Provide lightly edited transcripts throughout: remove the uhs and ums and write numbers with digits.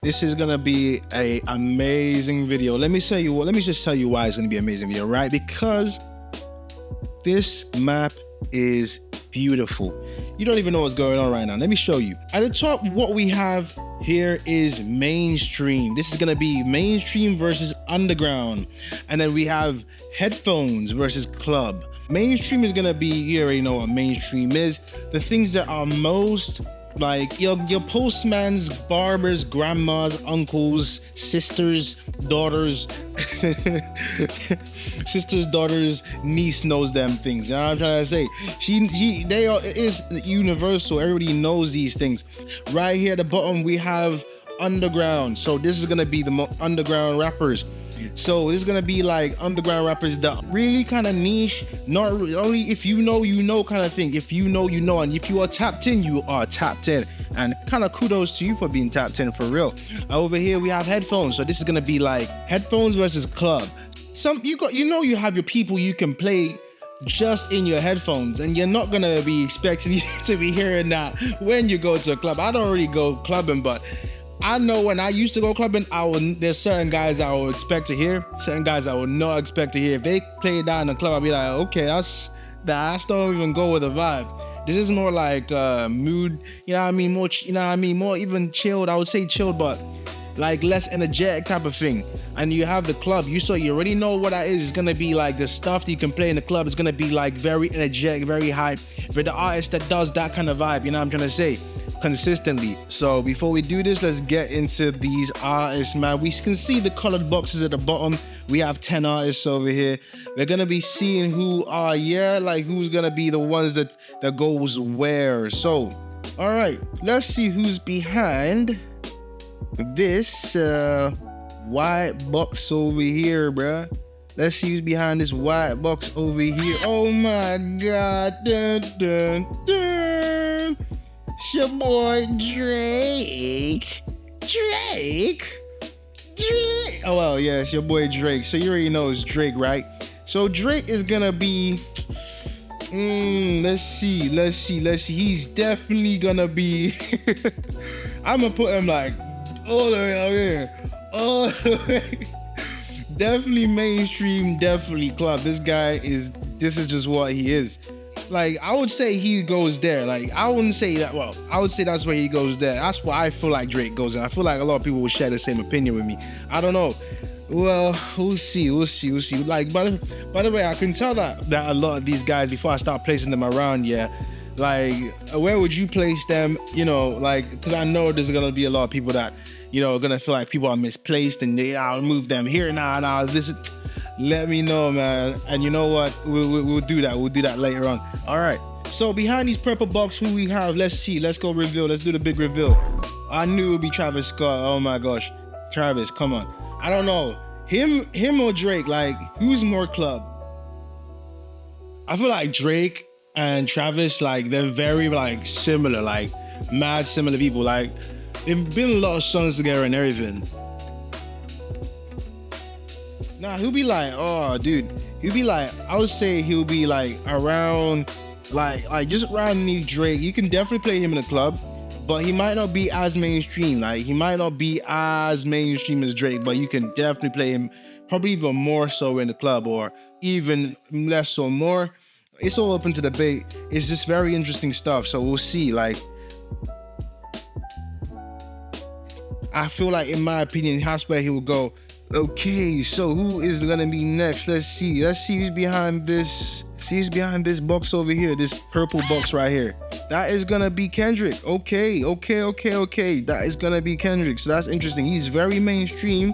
This is gonna be a amazing video. Let me just tell you why it's gonna be an amazing video, right? Because this map is beautiful. You don't even know what's going on right now. Let me show you. At the top, what we have here is mainstream. This is gonna be mainstream versus underground. And then we have headphones versus club. Mainstream is gonna be, you already know what mainstream is. The things that are most like your postman's, barbers, grandmas, uncles, sisters, daughters, sisters, daughters, niece knows them things. You know what I'm trying to say? It's universal. Everybody knows these things. Right here at the bottom, we have underground. So this is gonna be the underground rappers. So this is gonna be like underground rappers that really kind of niche, not only if you know kind of thing. If you know, and if you are tapped in, you are tapped in. And kind of kudos to you for being tapped in for real. Over here we have headphones. So this is gonna be like headphones versus club. You have your people you can play just in your headphones, and you're not gonna be expecting to be hearing that when you go to a club. I don't really go clubbing, but I know when I used to go clubbing, there's certain guys I would expect to hear, certain guys I would not expect to hear. If they play that in the club, I'd be like, okay, that's don't even go with the vibe. This is more like mood, you know what I mean? More, you know what I mean? More even chilled. I would say chilled, but like less energetic type of thing. And you have the club. You already know what that is. It's gonna be like the stuff that you can play in the club. It's gonna be like very energetic, very hype. For the artist that does that kind of vibe, you know what I'm trying to say? Consistently. So before we do this, let's get into these artists, man. We can see the colored boxes at the bottom. We have 10 artists over here. We're gonna be seeing who's gonna be the ones that goes where. So, all right, let's see who's behind this white box over here, bruh. Let's see who's behind this white box over here. Oh my God, dun, dun, dun. It's your boy Drake. Oh well, yeah, it's your boy Drake. So you already know it's Drake, right? So Drake is gonna be let's see. He's definitely gonna be I'm gonna put him like all the way out here. All the way. Definitely mainstream, definitely club. This is just what he is. Like, I would say he goes there. Like, I wouldn't say that. Well, I would say that's where he goes there. That's where I feel like Drake goes in. I feel like a lot of people will share the same opinion with me. I don't know. Well, we'll see. Like, by the way, I can tell that a lot of these guys, before I start placing them around, yeah, like, where would you place them? You know, like, because I know there's gonna be a lot of people that, you know, are gonna feel like people are misplaced, and I'll move them here now. Let me know, man. And you know what? We'll do that. We'll do that later on. All right. So behind these purple box, who we have? Let's see. Let's go reveal. Let's do the big reveal. I knew it would be Travis Scott. Oh my gosh. Travis, come on. I don't know. Him or Drake? Like, who's more club? I feel like Drake and Travis, like, they're very like similar, like mad similar people. Like, they've been a lot of songs together and everything. Nah, he'll be like, oh, dude. He'll be like, I would say he'll be like around, like just around me, Drake. You can definitely play him in a club, but he might not be as mainstream. Like, he might not be as mainstream as Drake, but you can definitely play him probably even more so in the club, or even less so more. It's all open to debate. It's just very interesting stuff. So we'll see. Like, I feel like, in my opinion, that's where he will go. Okay, so who is gonna be next? Let's see who's behind this. See who's behind this box over here, this purple box right here. That is gonna be Kendrick. Okay. That is gonna be Kendrick. So that's interesting. He's very mainstream.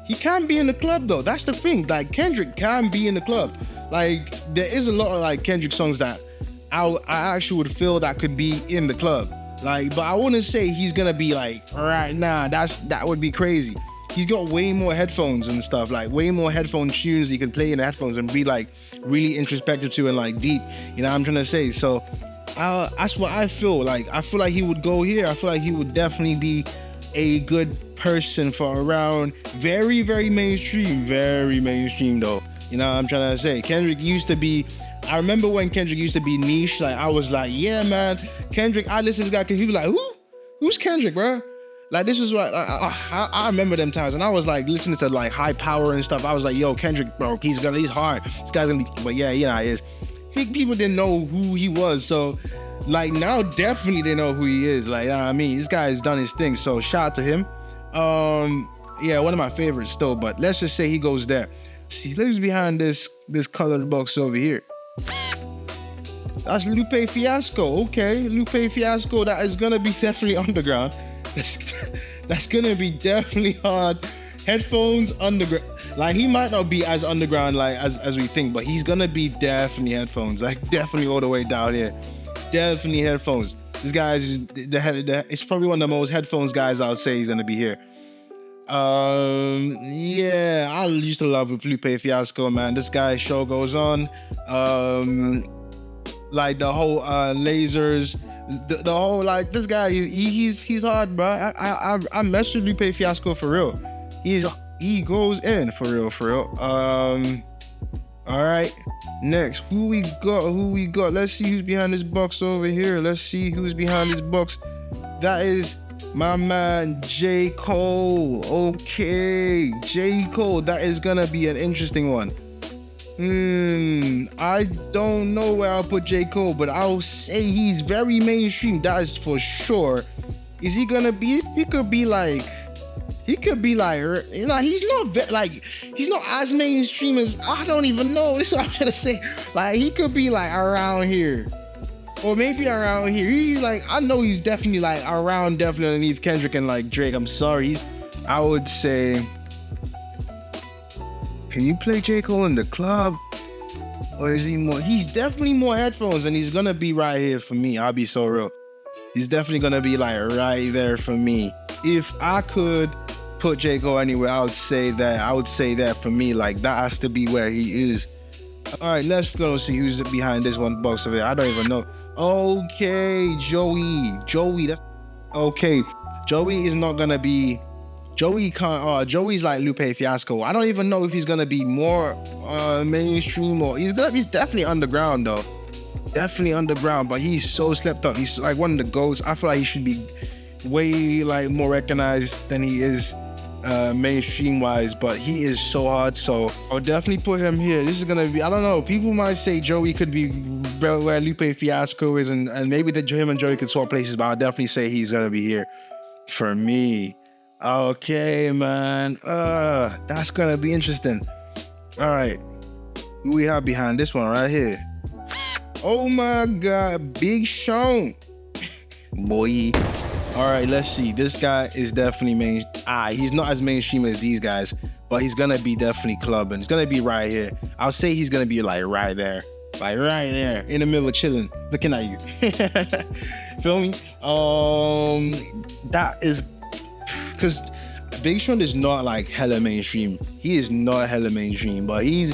He can be in the club though. That's the thing. Like, Kendrick can be in the club. Like, there is a lot of like Kendrick songs that I actually would feel that could be in the club. Like, but I wouldn't say he's gonna be like, all right, nah, that would be crazy. He's got way more headphones and stuff, like way more headphone tunes you can play in the headphones and be like really introspective to and like deep, you know what I'm trying to say? So that's what I feel like. I feel like he would go here. I feel like he would definitely be a good person for around very, very mainstream though. You know what I'm trying to say? Kendrick used to be, I remember when Kendrick used to be niche, like I was like, yeah, man, Kendrick, I listen to this guy, he'd be like, who's Kendrick, bro? Like this was like I remember them times, and I was like listening to like High Power and stuff. I was like, yo, Kendrick, bro, he's hard. This guy's gonna be, but yeah, you know, he is. People didn't know who he was, so like now definitely they know who he is. Like, you know what I mean, this guy has done his thing. So shout out to him. Yeah, one of my favorites still. But let's just say he goes there. See, who's behind this colored box over here? That's Lupe Fiasco. Okay, Lupe Fiasco. That is gonna be definitely underground. That's gonna be definitely hard. Headphones underground. Like he might not be as underground like as we think, but he's gonna be definitely headphones. Like definitely all the way down here. Definitely headphones. This guy is it's probably one of the most headphones guys I would say he's gonna be here. Yeah, I used to love Lupe Fiasco, man. This guy show goes on. Like the whole lasers, the whole like this guy, he's hard, bro. I mess with Lupe Fiasco for real. He goes in for real. All right, next, who we got? Let's see who's behind this box over here. Let's see who's behind this box. That is my man J. Cole. Okay, J. Cole. That is gonna be an interesting one. I don't know where I'll put J. Cole, but I'll say he's very mainstream. That is for sure. Is he gonna be? He could be like, you know, he's not as mainstream as, I don't even know. This is what I'm gonna say. Like, he could be like around here. Or maybe around here. He's like, I know he's definitely like around, definitely underneath Kendrick and like Drake. I'm sorry. I would say, can you play J. Cole in the club? Or is he more? He's definitely more headphones, and he's gonna be right here for me. I'll be so real. He's definitely gonna be like right there for me. If I could put J. Cole anywhere, I would say that for me. Like, that has to be where he is. All right, let's go see who's behind this one box over there. I don't even know. Okay, Joey. That's okay. Joey is not gonna be. Joey can't. Joey's like Lupe Fiasco. I don't even know if he's gonna be more mainstream, or he's definitely underground though. Definitely underground, but he's so slept up. He's like one of the GOATs. I feel like he should be way like more recognized than he is mainstream wise, but he is so hard. So I'll definitely put him here. This is gonna be, I don't know, people might say Joey could be where Lupe Fiasco is, and maybe that him and Joey could swap places, but I'll definitely say he's gonna be here for me. Okay, man. That's gonna be interesting. All right, who we have behind this one right here? Oh my God, Big Sean. Boy. All right, let's see. This guy is definitely he's not as mainstream as these guys, but he's gonna be definitely clubbing. He's gonna be right here. I'll say he's gonna be like right there. Like right there, in the middle of chilling, looking at you. Feel me? That is, because Big Sean is not like hella mainstream. He is not hella mainstream, but he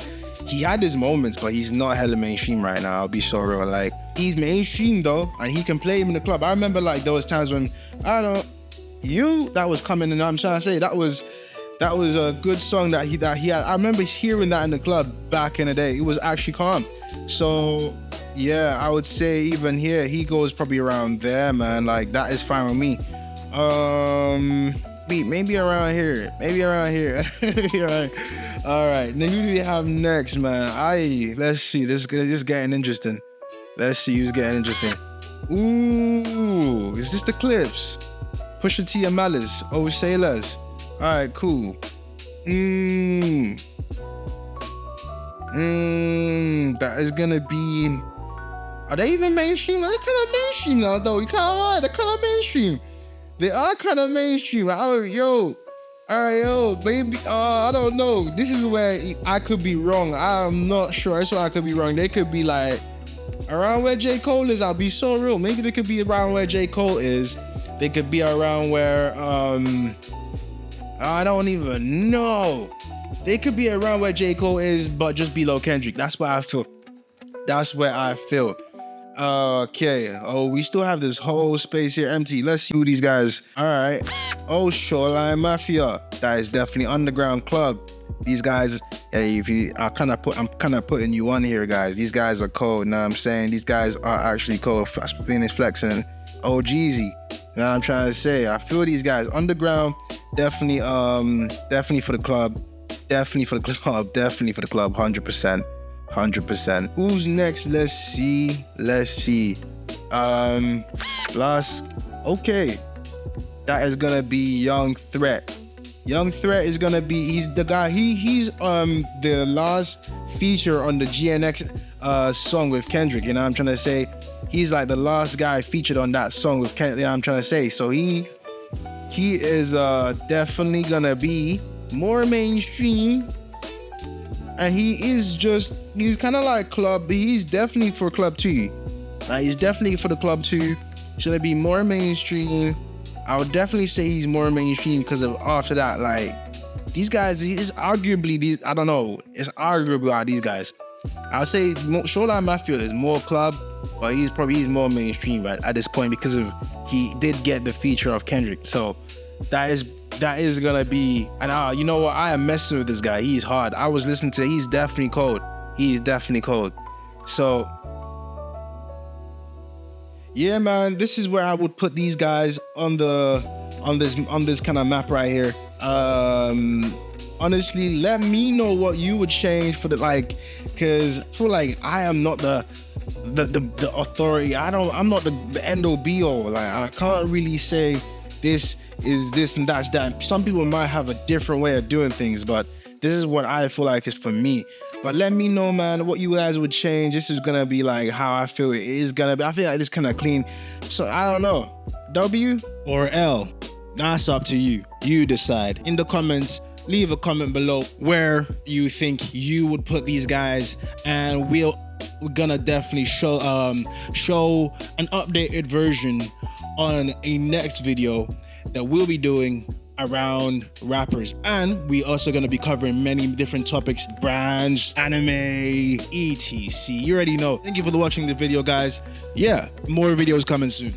had his moments, but he's not hella mainstream right now. I'll be so real. Like, he's mainstream though, and he can play him in the club. I remember like there was times when that was coming, and I'm trying to say that was a good song that he had. I remember hearing that in the club back in the day. It was actually calm. So yeah, I would say even here he goes probably around there, man. Like, that is fine with me. Maybe around here. All right, now who do we have next, man? Let's see. This is getting interesting. Let's see who's getting interesting. Ooh, is this the Clipse? Pusha T and Malice. Oh, say less. All right, cool. That is gonna be. Are they even mainstream? They're kind of mainstream now, though. You kind of right. They're kind of mainstream. They are kind of mainstream. Maybe, I don't know. This is where I could be wrong. I'm not sure. That's why I could be wrong. They could be like around where J. Cole is. I'll be so real. Maybe they could be around where J. Cole is. They could be around where, I don't even know. They could be around where J. Cole is, but just below Kendrick. That's where I feel. Okay. Oh, we still have this whole space here empty. Let's see who these guys. All right. Oh, Shoreline Mafia. That is definitely underground club. These guys. Hey, I'm kind of putting you on here, guys. These guys are cold. Know what I'm saying? These guys are actually cold. Phoenix flexing. Oh, Jeezy. You know what I'm trying to say? I feel these guys. Underground, definitely for the club. Definitely for the club. Definitely for the club. 100%. 100%. Who's next? Let's see. Last. Okay. That is gonna be Young Threat. Young Threat is gonna be, he's the guy, he's the last feature on the GNX song with Kendrick, you know what I'm trying to say? He's like the last guy featured on that song with Kendrick, you know what I'm trying to say? So he is definitely gonna be more mainstream, and he's kind of like club, he's definitely for club too. He's definitely for the club too. Should it be more mainstream? I would definitely say he's more mainstream because of after that, like these guys, it's arguably I don't know, it's arguable out these guys. I would say Shoreline Mafia is more club, but he's more mainstream right at this point because of he did get the feature of Kendrick. So that is gonna be, and you know what, I am messing with this guy. He's hard. I was listening to, he's definitely cold. He's definitely cold. So yeah, man, this is where I would put these guys on this kind of map right here. Honestly, let me know what you would change for the, like, because I feel like I am not the authority. I'm not the end all be all. Like, I can't really say this is this and that's that. Some people might have a different way of doing things, but this is what I feel like is for me. But let me know, man, what you guys would change. This is gonna be like how I feel it is gonna be. I feel like it's kind of clean. So I don't know. W or L? That's up to you. You decide. In the comments, leave a comment below where you think you would put these guys, and we're gonna definitely show an updated version on a next video that we'll be doing around rappers. And we also going to be covering many different topics, brands, anime, etc. You already know. Thank you for watching the video, guys. Yeah, more videos coming soon.